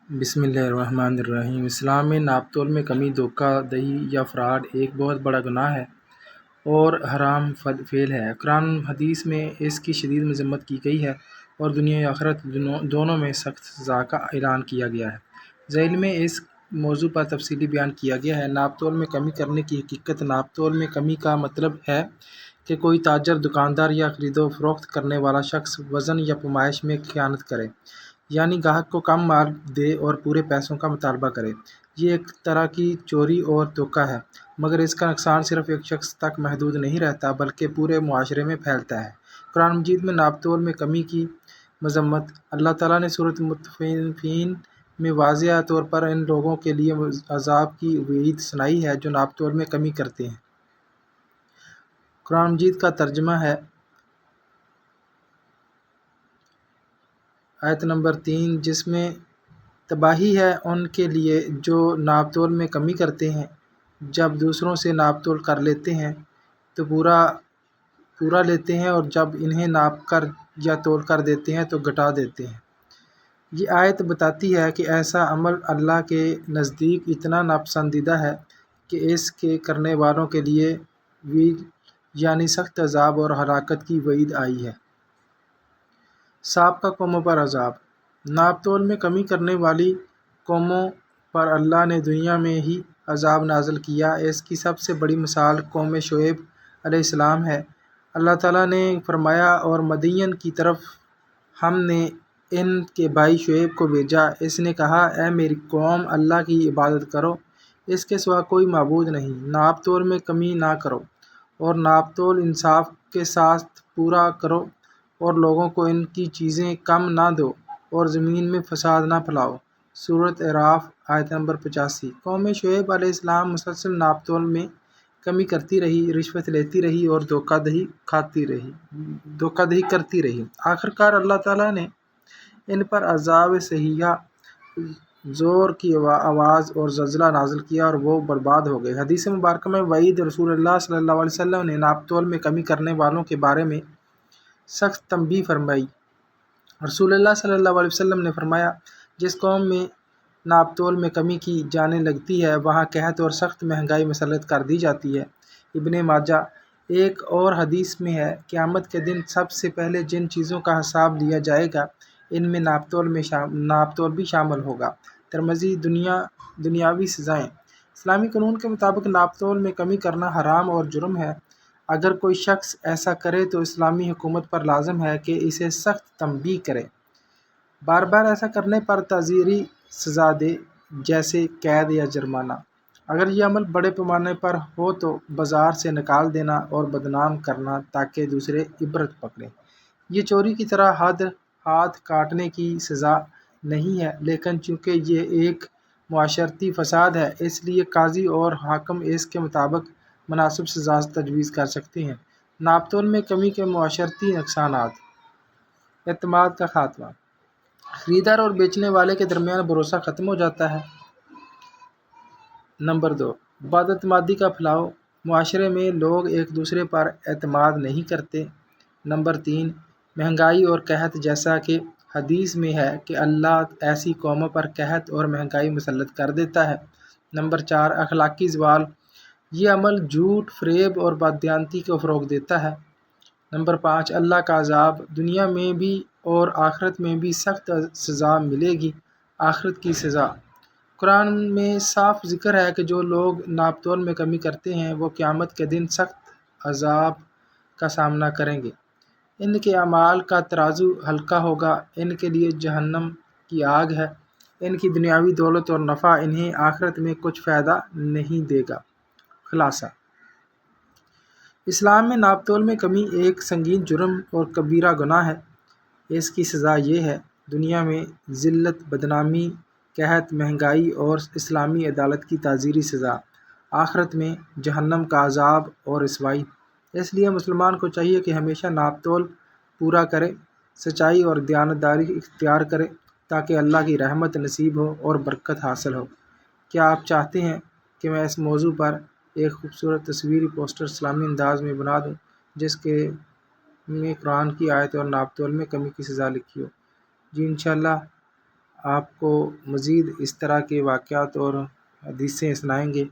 بسم اللہ الرحمن الرحیم۔ اسلام میں ناپ تول میں کمی، دھوکہ دہی یا فراڈ ایک بہت بڑا گناہ ہے اور حرام فعل ہے۔ قرآن حدیث میں اس کی شدید مذمت کی گئی ہے اور دنیا و آخرت دونوں میں سخت سزا کا اعلان کیا گیا ہے۔ ذیل میں اس موضوع پر تفصیلی بیان کیا گیا ہے۔ ناپ تول میں کمی کرنے کی حقیقت۔ ناپ تول میں کمی کا مطلب ہے کہ کوئی تاجر، دکاندار یا خرید و فروخت کرنے والا شخص وزن یا پیمائش میں خیانت کرے، یعنی گاہک کو کم مال دے اور پورے پیسوں کا مطالبہ کرے۔ یہ ایک طرح کی چوری اور دھوکہ ہے، مگر اس کا نقصان صرف ایک شخص تک محدود نہیں رہتا بلکہ پورے معاشرے میں پھیلتا ہے۔ قرآن مجید میں ناپ تول میں کمی کی مذمت۔ اللہ تعالیٰ نے سورۃ مطففین میں واضح طور پر ان لوگوں کے لیے عذاب کی وعید سنائی ہے جو ناپ تول میں کمی کرتے ہیں۔ قرآن مجید کا ترجمہ ہے۔ آیت نمبر 3، جس میں تباہی ہے ان کے لیے جو ناپ تول میں کمی کرتے ہیں۔ جب دوسروں سے ناپ تول کر لیتے ہیں تو پورا لیتے ہیں، اور جب انہیں ناپ کر یا تول کر دیتے ہیں تو گھٹا دیتے ہیں۔ یہ آیت بتاتی ہے کہ ایسا عمل اللہ کے نزدیک اتنا ناپسندیدہ ہے کہ اس کے کرنے والوں کے لیے ویل یعنی سخت عذاب اور ہلاکت کی وعید آئی ہے۔ سابقہ قوموں پر عذاب۔ ناپ تول میں کمی کرنے والی قوموں پر اللہ نے دنیا میں ہی عذاب نازل کیا۔ اس کی سب سے بڑی مثال قوم شعیب علیہ السلام ہے۔ اللہ تعالیٰ نے فرمایا، اور مدین کی طرف ہم نے ان کے بھائی شعیب کو بھیجا۔ اس نے کہا، اے میری قوم، اللہ کی عبادت کرو، اس کے سوا کوئی معبود نہیں۔ ناپ تول میں کمی نہ کرو اور ناپ تول انصاف کے ساتھ پورا کرو، اور لوگوں کو ان کی چیزیں کم نہ دو اور زمین میں فساد نہ پھیلاؤ۔ سورۃ اعراف آیت نمبر 85۔ قوم شعیب علیہ السلام مسلسل ناپ تول میں کمی کرتی رہی، رشوت لیتی رہی اور دھوکہ دہی کرتی رہی۔ آخرکار اللہ تعالیٰ نے ان پر عذاب صیحہ، زور کی آواز اور زلزلہ نازل کیا اور وہ برباد ہو گئے۔ حدیث مبارکہ میں وعید۔ رسول اللہ صلی اللہ علیہ وسلم نے ناپ تول میں کمی کرنے والوں کے بارے میں سخت تنبیہ فرمائی۔ رسول اللہ صلی اللہ علیہ وسلم نے فرمایا، جس قوم میں ناپ تول میں کمی کی جانے لگتی ہے وہاں قحط اور سخت مہنگائی مسلط کر دی جاتی ہے۔ ابن ماجہ۔ ایک اور حدیث میں ہے، قیامت کے دن سب سے پہلے جن چیزوں کا حساب لیا جائے گا ان میں ناپ تول بھی شامل ہوگا۔ ترمذی۔ دنیاوی سزائیں۔ اسلامی قانون کے مطابق ناپ تول میں کمی کرنا حرام اور جرم ہے۔ اگر کوئی شخص ایسا کرے تو اسلامی حکومت پر لازم ہے کہ اسے سخت تنبیہ کرے، بار بار ایسا کرنے پر تعزیری سزا دے، جیسے قید یا جرمانہ۔ اگر یہ عمل بڑے پیمانے پر ہو تو بازار سے نکال دینا اور بدنام کرنا تاکہ دوسرے عبرت پکڑیں۔ یہ چوری کی طرح ہاتھ کاٹنے کی سزا نہیں ہے، لیکن چونکہ یہ ایک معاشرتی فساد ہے اس لیے قاضی اور حاکم اس کے مطابق مناسب سزا تجویز کر سکتے ہیں۔ ناپ تول میں کمی کے معاشرتی نقصانات۔ اعتماد کا خاتمہ۔ خریدار اور بیچنے والے کے درمیان بھروسہ ختم ہو جاتا ہے۔ نمبر 2، بد اعتمادی کا پھیلاؤ۔ معاشرے میں لوگ ایک دوسرے پر اعتماد نہیں کرتے۔ نمبر 3، مہنگائی اور قحط۔ جیسا کہ حدیث میں ہے کہ اللہ ایسی قوموں پر قحط اور مہنگائی مسلط کر دیتا ہے۔ نمبر 4، اخلاقی زوال۔ یہ عمل جھوٹ، فریب اور بددیانتی کو فروغ دیتا ہے۔ نمبر 5، اللہ کا عذاب۔ دنیا میں بھی اور آخرت میں بھی سخت سزا ملے گی۔ آخرت کی سزا۔ قرآن میں صاف ذکر ہے کہ جو لوگ ناپ تول میں کمی کرتے ہیں وہ قیامت کے دن سخت عذاب کا سامنا کریں گے۔ ان کے اعمال کا ترازو ہلکا ہوگا، ان کے لیے جہنم کی آگ ہے۔ ان کی دنیاوی دولت اور نفع انہیں آخرت میں کچھ فائدہ نہیں دے گا۔ خلاصہ۔ اسلام میں ناپ تول میں کمی ایک سنگین جرم اور کبیرہ گناہ ہے۔ اس کی سزا یہ ہے، دنیا میں ذلت، بدنامی، قحط، مہنگائی اور اسلامی عدالت کی تعزیری سزا، آخرت میں جہنم کا عذاب اور رسوائی۔ اس لیے مسلمان کو چاہیے کہ ہمیشہ ناپ تول پورا کرے، سچائی اور دیانتداری اختیار کرے تاکہ اللہ کی رحمت نصیب ہو اور برکت حاصل ہو۔ کیا آپ چاہتے ہیں کہ میں اس موضوع پر ایک خوبصورت تصویری پوسٹر اسلامی انداز میں بنا دوں جس میں قرآن کی آیت اور ناپ تول میں کمی کی سزا لکھی ہو؟ جی انشاءاللہ آپ کو مزید اس طرح کے واقعات اور حدیثیں سنائیں گے۔